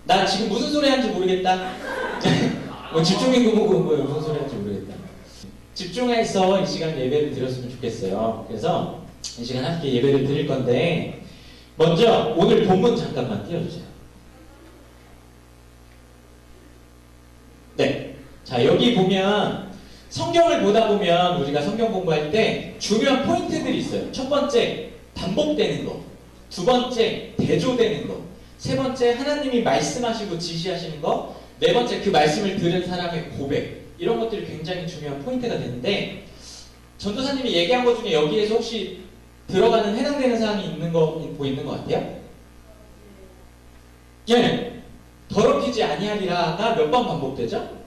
나 지금 무슨 소리 하는지 모르겠다. 뭐 집중인구 보고 뭐 무슨 소리 하는지 모르겠다. 집중해서 이 시간 예배를 드렸으면 좋겠어요. 그래서 이 시간 함께 예배를 드릴 건데 먼저 오늘 본문 잠깐만 띄워주세요. 네. 자, 여기 보면 성경을 보다 보면 우리가 성경 공부할 때 중요한 포인트들이 있어요. 첫 번째, 반복되는 거. 두 번째, 대조되는 거. 세 번째, 하나님이 말씀하시고 지시하시는 거. 네 번째, 그 말씀을 들은 사람의 고백. 이런 것들이 굉장히 중요한 포인트가 되는데 전도사님이 얘기한 것 중에 여기에서 혹시 들어가는 해당되는 사항이 있는 거 보이는 것 같아요? 예. 더럽히지 아니하리라가 몇 번 반복되죠?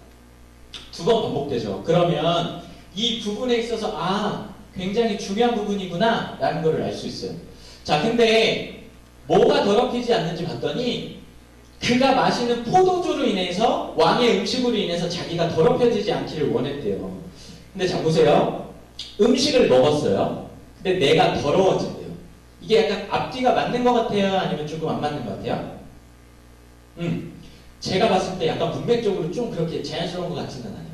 두 번 반복되죠. 그러면 이 부분에 있어서 굉장히 중요한 부분이구나 라는 걸 알 수 있어요. 자, 근데 뭐가 더럽히지 않는지 봤더니 그가 마시는 포도주로 인해서 왕의 음식으로 인해서 자기가 더럽혀지지 않기를 원했대요. 근데 자 보세요. 음식을 먹었어요. 근데 내가 더러워진대요. 이게 약간 앞뒤가 맞는 것 같아요? 아니면 조금 안 맞는 것 같아요? 제가 봤을 때 약간 문맥적으로 좀 그렇게 자연스러운 것 같지는 않아요.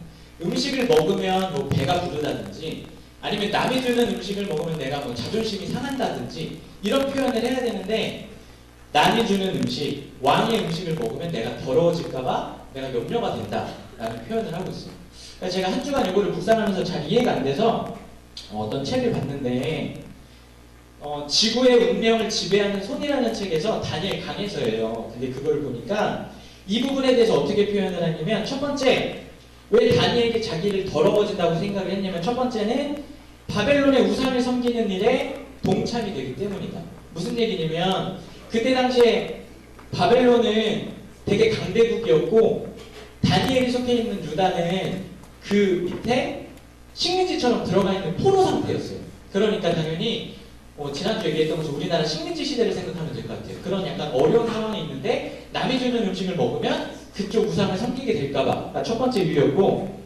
음식을 먹으면 뭐 배가 부르다든지 아니면 남이 주는 음식을 먹으면 내가 뭐 자존심이 상한다든지 이런 표현을 해야 되는데 남이 주는 음식, 왕의 음식을 먹으면 내가 더러워질까봐 내가 염려가 된다라는 표현을 하고 있어요. 그러니까 제가 한 주간 이거를 묵상하면서 잘 이해가 안 돼서 어떤 책을 봤는데 지구의 운명을 지배하는 손이라는 책에서 다니엘 강에서예요. 근데 그걸 보니까 이 부분에 대해서 어떻게 표현을 하냐면 첫 번째, 왜 다니엘이 자기를 더러워진다고 생각을 했냐면 첫 번째는 바벨론의 우상을 섬기는 일에 동참이 되기 때문이다. 무슨 얘기냐면 그때 당시에 바벨론은 되게 강대국이었고 다니엘이 속해 있는 유다는 그 밑에 식민지처럼 들어가 있는 포로 상태였어요. 그러니까 당연히 지난주 얘기했던 것처럼 우리나라 식민지 시대를 생각하면 될 것 같아요. 그런 약간 어려운 상황이 있는데 남이 주는 음식을 먹으면 그쪽 우상을 섬기게 될까봐 첫 번째 이유였고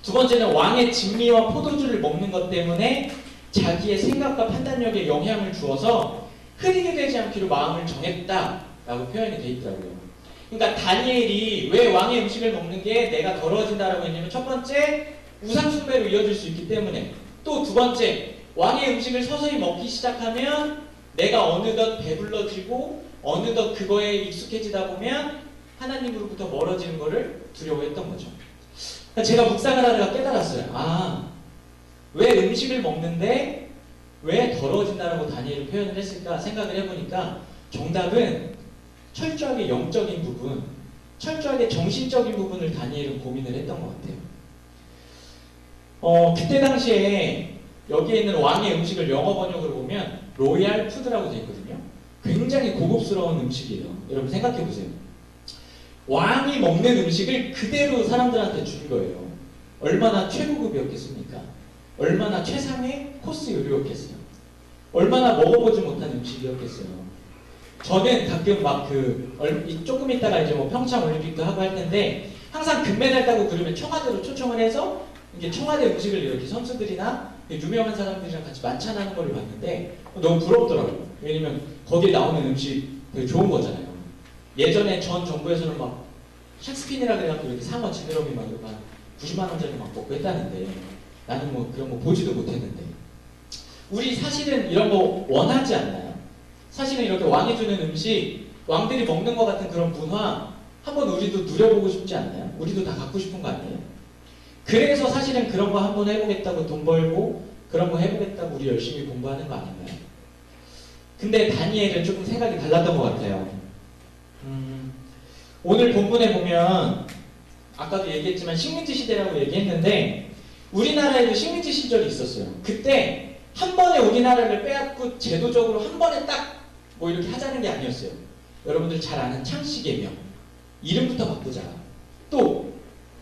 두 번째는 왕의 진미와 포도주를 먹는 것 때문에 자기의 생각과 판단력에 영향을 주어서 흐리게 되지 않기로 마음을 정했다라고 표현이 되어 있더라고요. 그러니까 다니엘이 왜 왕의 음식을 먹는 게 내가 더러워진다라고 했냐면 첫 번째 우상 숭배로 이어질 수 있기 때문에 또 두 번째 왕의 음식을 서서히 먹기 시작하면 내가 어느덧 배불러지고 어느덧 그거에 익숙해지다 보면 하나님으로부터 멀어지는 것을 두려워했던 거죠. 제가 묵상을 하다가 깨달았어요. 왜 음식을 먹는데 왜 더러워진다라고 다니엘이 표현을 했을까 생각을 해보니까 정답은 철저하게 영적인 부분, 철저하게 정신적인 부분을 다니엘은 고민을 했던 것 같아요. 그때 당시에 여기에 있는 왕의 음식을 영어 번역으로 보면 로얄 푸드라고 되어 있거든요. 굉장히 고급스러운 음식이에요. 여러분 생각해 보세요. 왕이 먹는 음식을 그대로 사람들한테 준 거예요. 얼마나 최고급이었겠습니까? 얼마나 최상의 코스 요리였겠어요. 얼마나 먹어보지 못한 음식이었겠어요. 저는 가끔 막 조금 있다가 이제 뭐 평창 올림픽도 하고 할 텐데 항상 금메달 따고 그러면 청와대로 초청을 해서 이게 청와대 음식을 이렇게 선수들이나 유명한 사람들이랑 같이 만찬하는 걸 봤는데 너무 부럽더라고요. 왜냐면 거기에 나오는 음식 되게 좋은 거잖아요. 예전에 전 정부에서는 막 샥스핀이라 그래갖고 이렇게 상어 지느러미 막 90만 원짜리 막 먹고 했다는데 나는 뭐 그런 거 보지도 못했는데 우리 사실은 이런 거 원하지 않나요? 사실은 이렇게 왕이 주는 음식, 왕들이 먹는 것 같은 그런 문화 한번 우리도 누려보고 싶지 않나요? 우리도 다 갖고 싶은 거 아니에요? 그래서 사실은 그런 거 한번 해보겠다고 돈 벌고 그런 거 해보겠다고 우리 열심히 공부하는 거 아닌가요? 근데 다니엘은 조금 생각이 달랐던 것 같아요. 오늘 본문에 보면 아까도 얘기했지만 식민지 시대라고 얘기했는데 우리나라에도 식민지 시절이 있었어요. 그때 한 번에 우리나라를 빼앗고 제도적으로 한 번에 딱 뭐 이렇게 하자는 게 아니었어요. 여러분들 잘 아는 창씨개명 이름부터 바꾸자. 또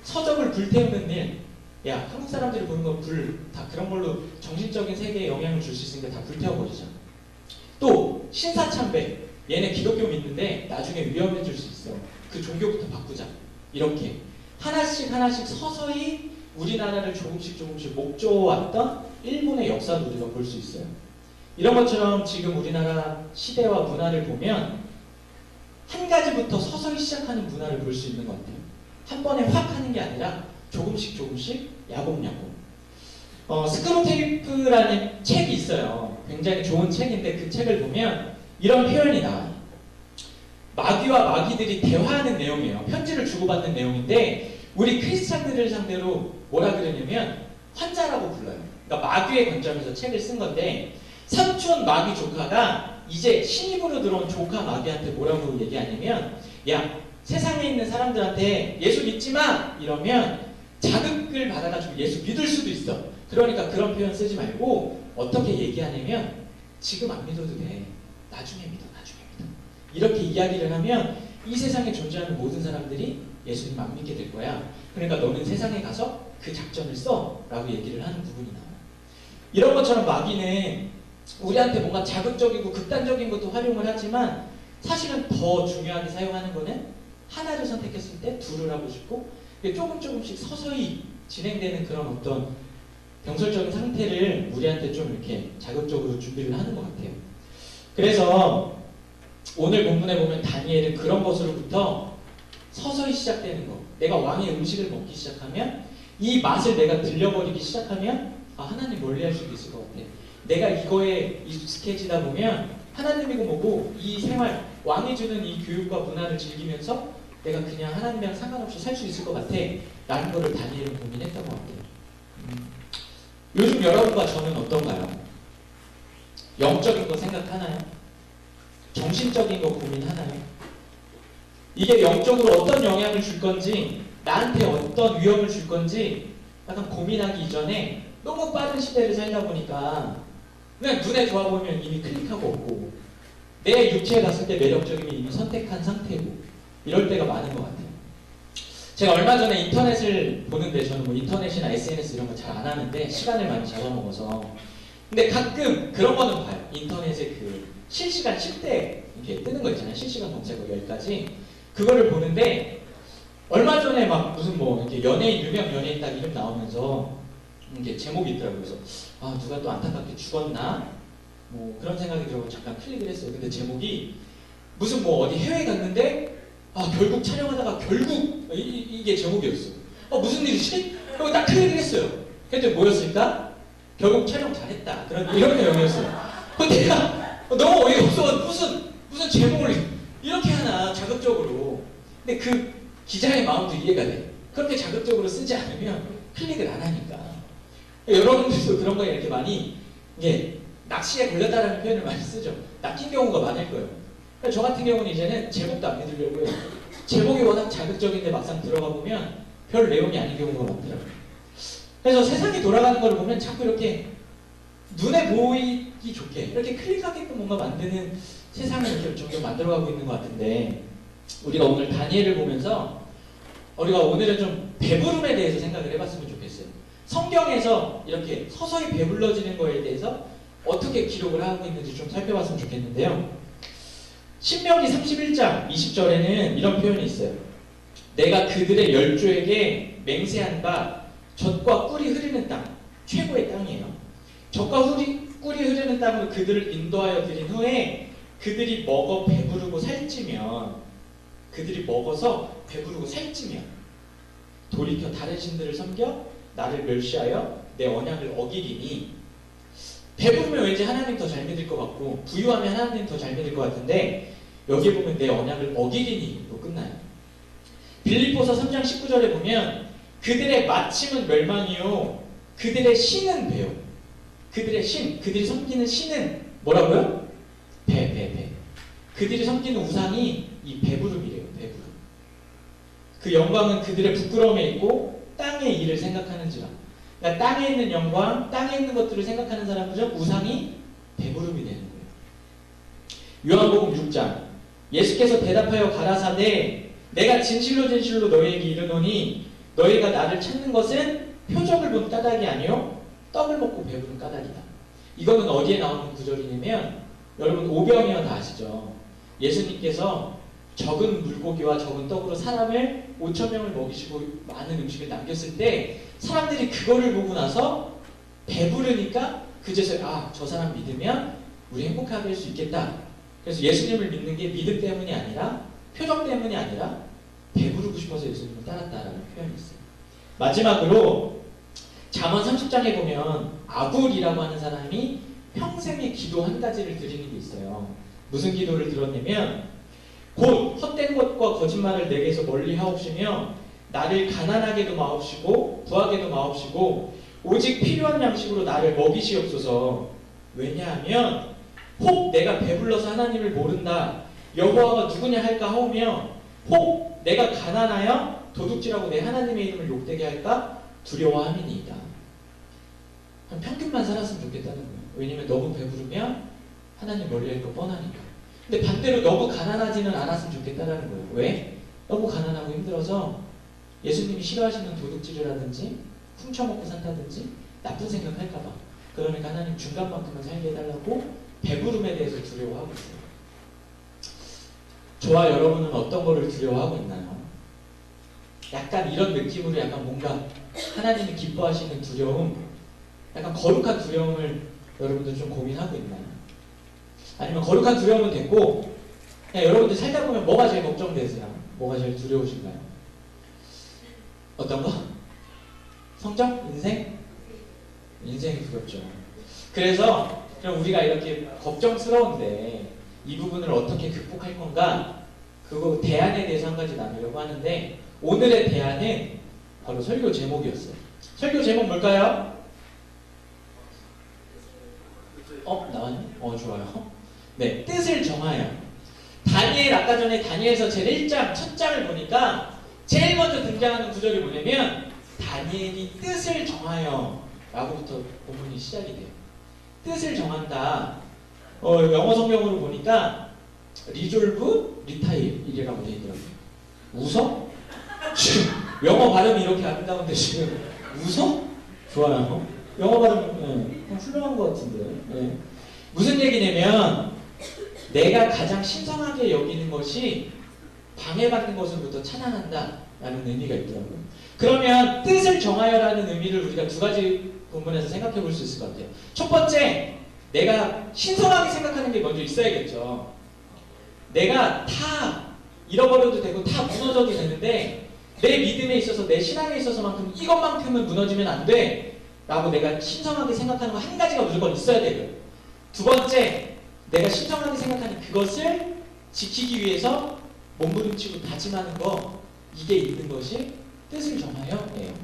서적을 불태우는 일. 야, 한국 사람들이 보는 거 다 그런 걸로 정신적인 세계에 영향을 줄 수 있으니까 다 불태워버리자. 또 신사참배. 얘네 기독교 믿는데 나중에 위험해질 수 있어. 그 종교부터 바꾸자. 이렇게 하나씩 서서히 우리나라를 조금씩 목조왔던 일본의 역사도 우리가 볼 수 있어요. 이런 것처럼 지금 우리나라 시대와 문화를 보면 한 가지부터 서서히 시작하는 문화를 볼 수 있는 것 같아요. 한 번에 확 하는 게 아니라 조금씩 조금씩 야곱야곱. 스크루테이프라는 책이 있어요. 굉장히 좋은 책인데 그 책을 보면 이런 표현이 나와요. 마귀와 마귀들이 대화하는 내용이에요. 편지를 주고받는 내용인데 우리 크리스찬들을 상대로 뭐라 그러냐면 환자라고 불러요. 그러니까 마귀의 관점에서 책을 쓴 건데 삼촌 마귀 조카가 이제 신입으로 들어온 조카 마귀한테 뭐라고 얘기하냐면 야, 세상에 있는 사람들한테 예수 믿지 마! 이러면 자극을 받아가지고 예수 믿을 수도 있어. 그러니까 그런 표현 쓰지 말고 어떻게 얘기하냐면 지금 안 믿어도 돼. 나중에 믿어. 이렇게 이야기를 하면 이 세상에 존재하는 모든 사람들이 예수님 안 믿게 될 거야. 그러니까 너는 세상에 가서 그 작전을 써 라고 얘기를 하는 부분이 나와요. 이런 것처럼 마귀는 우리한테 뭔가 자극적이고 극단적인 것도 활용을 하지만 사실은 더 중요하게 사용하는 거는 하나를 선택했을 때 둘을 하고 싶고 조금씩 서서히 진행되는 그런 어떤 병설적인 상태를 우리한테 좀 이렇게 자극적으로 준비를 하는 것 같아요. 그래서 오늘 본문에 보면 다니엘은 그런 것으로부터 서서히 시작되는 거. 내가 왕의 음식을 먹기 시작하면 이 맛을 내가 들려버리기 시작하면 하나님 멀리할 수도 있을 것 같아. 내가 이거에 익숙해지다 보면 하나님이고 뭐고 이 생활, 왕이 주는 이 교육과 문화를 즐기면서 내가 그냥 하나님이랑 상관없이 살 수 있을 것 같아 라는 거를 다니엘은 고민했던 것 같아요. 요즘 여러분과 저는 어떤가요? 영적인 거 생각하나요? 정신적인 거 고민하나요? 이게 영적으로 어떤 영향을 줄 건지 나한테 어떤 위험을 줄 건지 약간 고민하기 이전에 너무 빠른 시대를 살다 보니까 그냥 눈에 좋아 보이면 이미 클릭하고 없고 내 육체에 갔을 때 매력적이면 이미 선택한 상태고 이럴 때가 많은 것 같아요. 제가 얼마 전에 인터넷을 보는데 저는 뭐 인터넷이나 SNS 이런 거 잘 안 하는데 시간을 많이 잡아먹어서 근데 가끔 그런 거는 봐요. 인터넷에 그 실시간 10대 이렇게 뜨는 거 있잖아요. 실시간 검색어 10가지. 그거를 보는데 얼마 전에 막 무슨 뭐 이렇게 연예인, 유명 연예인 딱 이름 나오면서 이게 제목이 있더라고요. 그래서 누가 또 안타깝게 죽었나? 뭐 그런 생각이 들어서 잠깐 클릭을 했어요. 근데 제목이 무슨 뭐 어디 해외 갔는데 결국 촬영하다가 결국 이게 제목이었어. 무슨 일이지? 그리고 딱 클릭을 했어요. 그랬더니 뭐였을까? 결국 촬영 잘했다. 이런 내용이었어요. 근데 내가 너무 어이없어. 무슨 제목을 이렇게 하나 자극적으로. 근데 그 기자의 마음도 이해가 돼. 그렇게 자극적으로 쓰지 않으면 클릭을 안 하니까. 여러분들도 그런 거에 이렇게 많이 이게 낚시에 걸렸다라는 표현을 많이 쓰죠. 낚인 경우가 많을 거예요. 저 같은 경우는 이제는 제목도 안 믿으려고요. 제목이 워낙 자극적인데 막상 들어가 보면 별 내용이 아닌 경우가 많더라고요. 그래서 세상이 돌아가는 걸 보면 자꾸 이렇게 눈에 보이기 좋게 이렇게 클릭하게끔 뭔가 만드는 세상을 이렇게 점점 만들어가고 있는 것 같은데 우리가 오늘 다니엘을 보면서 우리가 오늘은 좀 배부름에 대해서 생각을 해봤으면 좋겠어요. 성경에서 이렇게 서서히 배불러지는 거에 대해서 어떻게 기록을 하고 있는지 좀 살펴봤으면 좋겠는데요. 신명기 31장 20절에는 이런 표현이 있어요. 내가 그들의 열조에게 맹세한 바 젖과 꿀이 흐르는 땅, 최고의 땅이에요. 젖과 꿀이 흐르는 땅으로 그들을 인도하여 드린 후에 그들이 먹어 배부르고 살찌면 그들이 먹어서 배부르고 살찌면 돌이켜 다른 신들을 섬겨 나를 멸시하여 내 언약을 어기리니 배부르면 왠지 하나님 더 잘 믿을 것 같고 부유하면 하나님 더 잘 믿을 것 같은데 여기에 보면 내 언약을 어기리니로 끝나요. 빌립보서 3장 19절에 보면 그들의 마침은 멸망이요 그들의 신은 배요. 그들의 신, 그들이 섬기는 신은 뭐라고요? 배. 그들이 섬기는 우상이 이 배부름이래요. 배부름. 그 영광은 그들의 부끄러움에 있고 땅의 일을 생각하는지라. 그러니까 땅에 있는 영광, 땅에 있는 것들을 생각하는 사람들은 우상이 배부름이 되는 거예요. 요한복음 6장 예수께서 대답하여 가라사대 내가 진실로 너희에게 이르노니 너희가 나를 찾는 것은 표적을 본 까닭이 아니요 떡을 먹고 배부른 까닭이다. 이거는 어디에 나오는 구절이냐면 여러분 오병이어 다 아시죠? 예수님께서 적은 물고기와 적은 떡으로 사람을 5,000명을 먹이시고 많은 음식을 남겼을 때 사람들이 그거를 보고 나서 배부르니까 그제서야 저 사람 믿으면 우리 행복하게 할 수 있겠다. 그래서 예수님을 믿는 게 믿음 때문이 아니라 표정 때문이 아니라 배부르고 싶어서 예수님을 따랐다라는 표현이 있어요. 마지막으로 잠언 30장에 보면 아굴이라고 하는 사람이 평생의 기도 한 가지를 드리는 게 있어요. 무슨 기도를 들었냐면 곧 헛된 것과 거짓말을 내게서 멀리 하옵시며 나를 가난하게도 마옵시고 부하게도 마옵시고 오직 필요한 양식으로 나를 먹이시옵소서. 왜냐하면 혹 내가 배불러서 하나님을 모른다 여호와가 누구냐 할까 하오며 혹 내가 가난하여 도둑질하고 내 하나님의 이름을 욕되게 할까 두려워함이니이다. 한 평균만 살았으면 좋겠다는 거예요. 왜냐면 너무 배부르면 하나님 멀리할 거 뻔하니까. 근데 반대로 너무 가난하지는 않았으면 좋겠다는 거예요. 왜? 너무 가난하고 힘들어서 예수님이 싫어하시는 도둑질을 하든지 훔쳐먹고 산다든지 나쁜 생각할까봐. 그러니까 하나님 중간만큼은 살게 해달라고 배부름에 대해서 두려워하고 있어요. 저와 여러분은 어떤 거를 두려워하고 있나요? 약간 이런 느낌으로 약간 뭔가 하나님이 기뻐하시는 두려움, 약간 거룩한 두려움을 여러분들 좀 고민하고 있나요? 아니면 거룩한 두려움은 됐고 그냥 여러분들 살다 보면 뭐가 제일 걱정되세요? 뭐가 제일 두려우신가요? 어떤 거? 성적? 인생? 인생이 두렵죠. 그래서 그럼 우리가 이렇게 걱정스러운데 이 부분을 어떻게 극복할 건가? 그거 대안에 대해서 한 가지 나누려고 하는데 오늘의 대안은 바로 설교 제목이었어요. 설교 제목 뭘까요? 나왔니? 좋아요. 네, 뜻을 정하여. 다니엘, 아까 전에 다니엘서 제1장 첫 장을 보니까 제일 먼저 등장하는 구절이 뭐냐면 다니엘이 뜻을 정하여 라고부터 본문이 시작이 돼요. 뜻을 정한다. 영어 성경으로 보니까 리졸브, 리타일이라고 되어 있더라고요. 웃어? 지금 영어 발음이 이렇게 아름다운데 지금 웃어? 좋아요. 영어 발음 훌륭한 것 같은데. 네. 무슨 얘기냐면 내가 가장 신성하게 여기는 것이 방해받는 것으로부터 찬양한다 라는 의미가 있더라고요. 그러면 뜻을 정하여라는 의미를 우리가 두 가지 부분에서 생각해 볼 수 있을 것 같아요. 첫 번째, 내가 신성하게 생각하는 게 먼저 있어야겠죠. 내가 다 잃어버려도 되고 다 무너져도 되는데 내 믿음에 있어서 내 신앙에 있어서만큼 이것만큼은 무너지면 안 돼 라고 내가 신성하게 생각하는 거 한 가지가 무조건 있어야 되고요. 두 번째, 내가 신성하게 생각하는 그것을 지키기 위해서 몸부림치고 다짐하는 거, 이게 있는 것이 뜻을 정하여예요.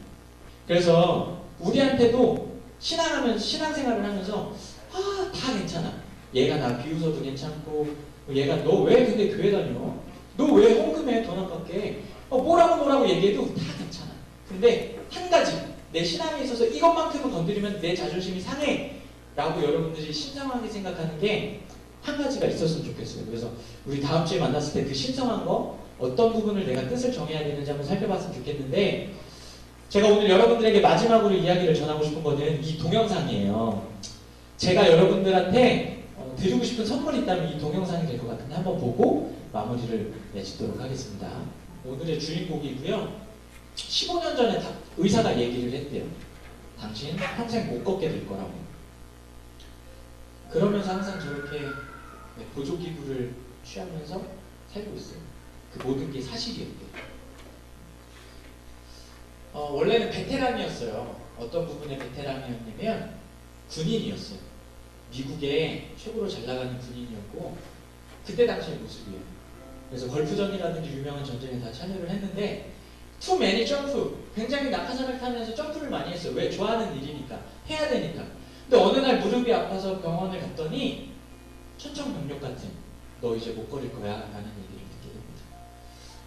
그래서 우리한테도 신앙생활을 하면서 다 괜찮아. 얘가 나 비웃어도 괜찮고 얘가 너 왜 근데 교회 다녀? 너 왜 헌금해? 돈 안 받게? 뭐라고 얘기해도 다 괜찮아. 근데 한 가지 내 신앙에 있어서 이것만큼은 건드리면 내 자존심이 상해 라고 여러분들이 신성하게 생각하는 게 한 가지가 있었으면 좋겠어요. 그래서 우리 다음 주에 만났을 때 그 신성한 거 어떤 부분을 내가 뜻을 정해야 되는지 한번 살펴봤으면 좋겠는데 제가 오늘 여러분들에게 마지막으로 이야기를 전하고 싶은 거는 이 동영상이에요. 제가 여러분들한테 드리고 싶은 선물이 있다면 이 동영상이 될 것 같은데 한번 보고 마무리를 맺도록 하겠습니다. 오늘의 주인공이고요. 15년 전에 의사가 얘기를 했대요. 당신 평생 못 걷게 될 거라고. 그러면서 항상 저렇게 보조기구를 취하면서 살고 있어요. 그 모든 게 사실이었대요. 원래는 베테랑이었어요. 어떤 부분의 베테랑이었냐면 군인이었어요. 미국의 최고로 잘 나가는 군인이었고 그때 당시의 모습이에요. 그래서 걸프전이라든지 유명한 전쟁에 다 참여를 했는데 투맨이 점프, 굉장히 낙하산을 타면서 점프를 많이 했어요. 왜? 좋아하는 일이니까, 해야 되니까. 근데 어느 날 무릎이 아파서 병원을 갔더니 천청병력 같은 너 이제 못 걸을 거야 라는 얘기를 듣게 됩니다.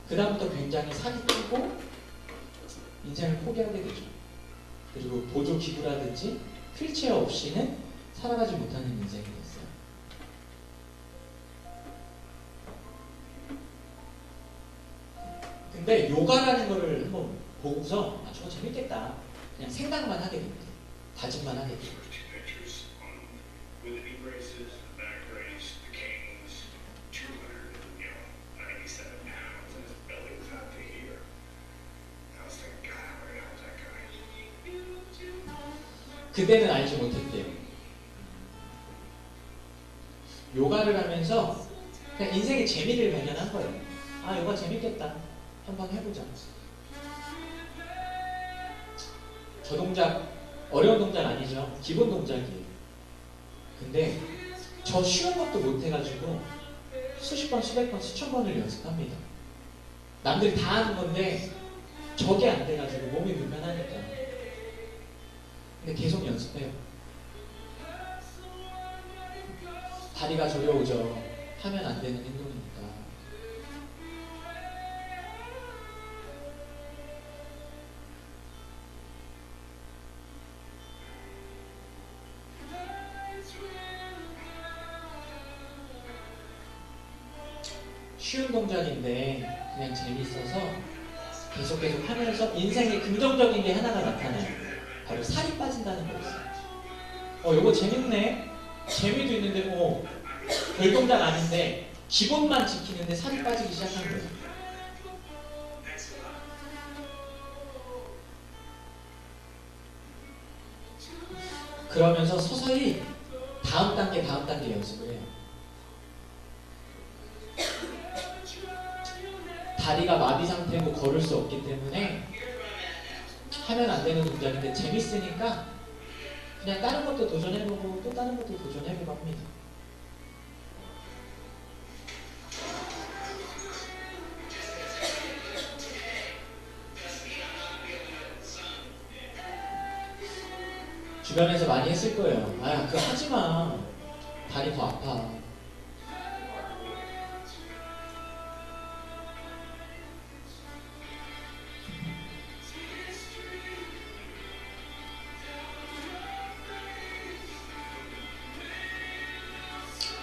그 다음부터 굉장히 살이 찌고 인생을 포기하게 되죠. 그리고 보조기구라든지 휠체어 없이는 살아가지 못하는 인생이 됐어요. 근데 요가라는 거를 한번 보고서 저거 재밌겠다. 그냥 생각만 하게 됩니다. 다짐만 하게 됩니다. 그때는 알지 못했대요. 요가를 하면서 그냥 인생의 재미를 발견한 거예요. 아, 이거 재밌겠다. 한번 해보자. 저 동작 어려운 동작 아니죠? 기본 동작이에요. 근데 저 쉬운 것도 못해가지고 수십 번, 수백 번, 수천 번을 연습합니다. 남들이 다 하는 건데 저게 안 돼가지고 몸이 불편하니까. 근데 계속 연습해요. 다리가 저려오죠. 하면 안 되는 행동이니까. 쉬운 동작인데 그냥 재밌어서 계속 하면서 인생에 긍정적인 게 하나가 나타나요. 바로 살이 빠진다는 거였어요. 요거 재밌네. 재미도 있는데 별 동작 아닌데 기본만 지키는데 살이 빠지기 시작한 거예요. 그러면서 서서히 다음 단계 연습을 해요. 다리가 마비 상태고 걸을 수 없기 때문에 하면 안 되는 동작인데 재밌으니까 그냥 다른 것도 도전해보고 또 다른 것도 도전해보고 합니다. 주변에서 많이 했을 거예요. 아, 그거 하지마. 다리 더 아파.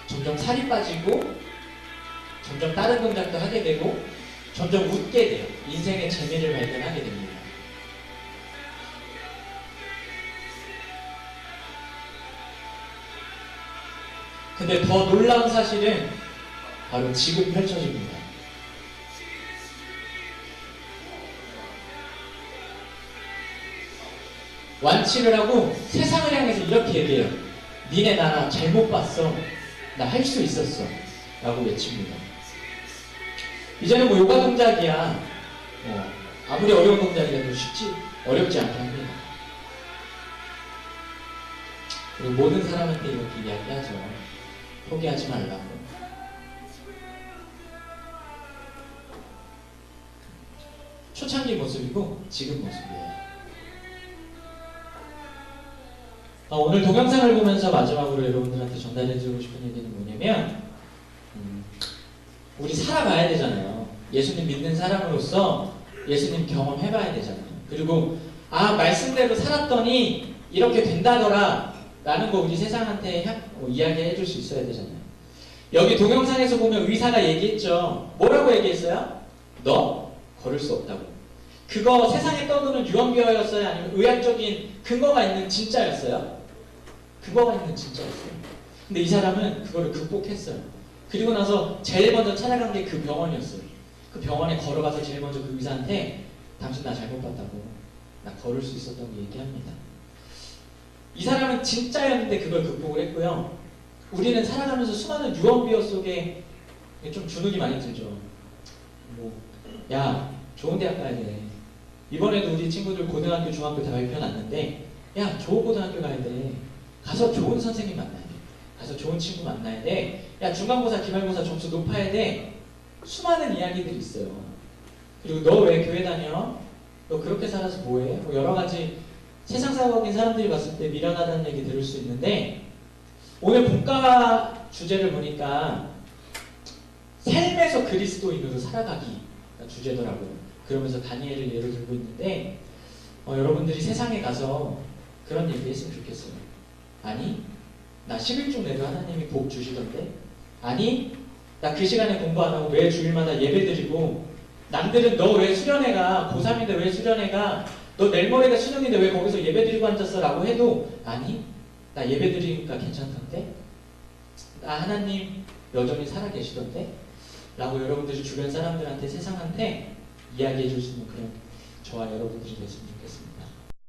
점점 살이 빠지고 점점 다른 동작도 하게 되고 점점 웃게 돼요. 인생의 재미를 발견하게 됩니다. 근데 더 놀라운 사실은 바로 지금 펼쳐집니다. 완치를 하고 세상을 향해서 이렇게 얘기해요. 니네 나 잘못 봤어. 나 할 수 있었어. 라고 외칩니다. 이제는 뭐 요가 동작이야. 아무리 어려운 동작이라도 어렵지 않게 합니다. 그리고 모든 사람한테 이렇게 이야기하죠. 포기하지 말라고. 초창기 모습이고 지금 모습이에요. 오늘 동영상을 보면서 마지막으로 여러분들한테 전달해주고 싶은 얘기는 뭐냐면 우리 살아가야 되잖아요. 예수님 믿는 사람으로서 예수님 경험해봐야 되잖아요. 그리고 말씀대로 살았더니 이렇게 된다더라 라는 거 우리 세상한테 이야기해줄 수 있어야 되잖아요. 여기 동영상에서 보면 의사가 얘기했죠. 뭐라고 얘기했어요? 너 걸을 수 없다고. 그거 세상에 떠도는 유언비어였어요? 아니면 의학적인 근거가 있는 진짜였어요? 근거가 있는 진짜였어요. 근데 이 사람은 그거를 극복했어요. 그리고 나서 제일 먼저 찾아간 게 그 병원이었어요. 그 병원에 걸어가서 제일 먼저 그 의사한테 당신 나 잘못 봤다고. 나 걸을 수 있었다고 얘기합니다. 이 사람은 진짜였는데 그걸 극복을 했고요. 우리는 살아가면서 수많은 유언비어 속에 좀 주눅이 많이 들죠. 야, 좋은 대학 가야 돼. 이번에도 우리 친구들 고등학교, 중학교 다 발표 났는데 야, 좋은 고등학교 가야 돼. 가서 좋은 선생님 만나야 돼. 가서 좋은 친구 만나야 돼. 야, 중간고사, 기말고사 점수 높아야 돼. 수많은 이야기들이 있어요. 그리고 너 왜 교회 다녀? 너 그렇게 살아서 뭐해? 뭐 여러 가지 세상사적인 사람들이 봤을 때 미련하다는 얘기 들을 수 있는데 오늘 본가 주제를 보니까 삶에서 그리스도인으로 살아가기가 주제더라고요. 그러면서 다니엘을 예로 들고 있는데 여러분들이 세상에 가서 그런 얘기 했으면 좋겠어요. 아니, 나 11주 내도 하나님이 복 주시던데? 아니, 나 그 시간에 공부 안 하고 왜 주일마다 예배 드리고 남들은 너 왜 수련회 가? 고3인데 왜 수련회 가? 너 내일 모레가 수능인데 왜 거기서 예배 드리고 앉았어? 라고 해도 아니, 나 예배 드리니까 괜찮던데? 나 하나님 여전히 살아계시던데? 라고 여러분들이 주변 사람들한테 세상한테 이야기해 줄 수 있는 그런 저와 여러분들이 됐으면 좋겠습니다.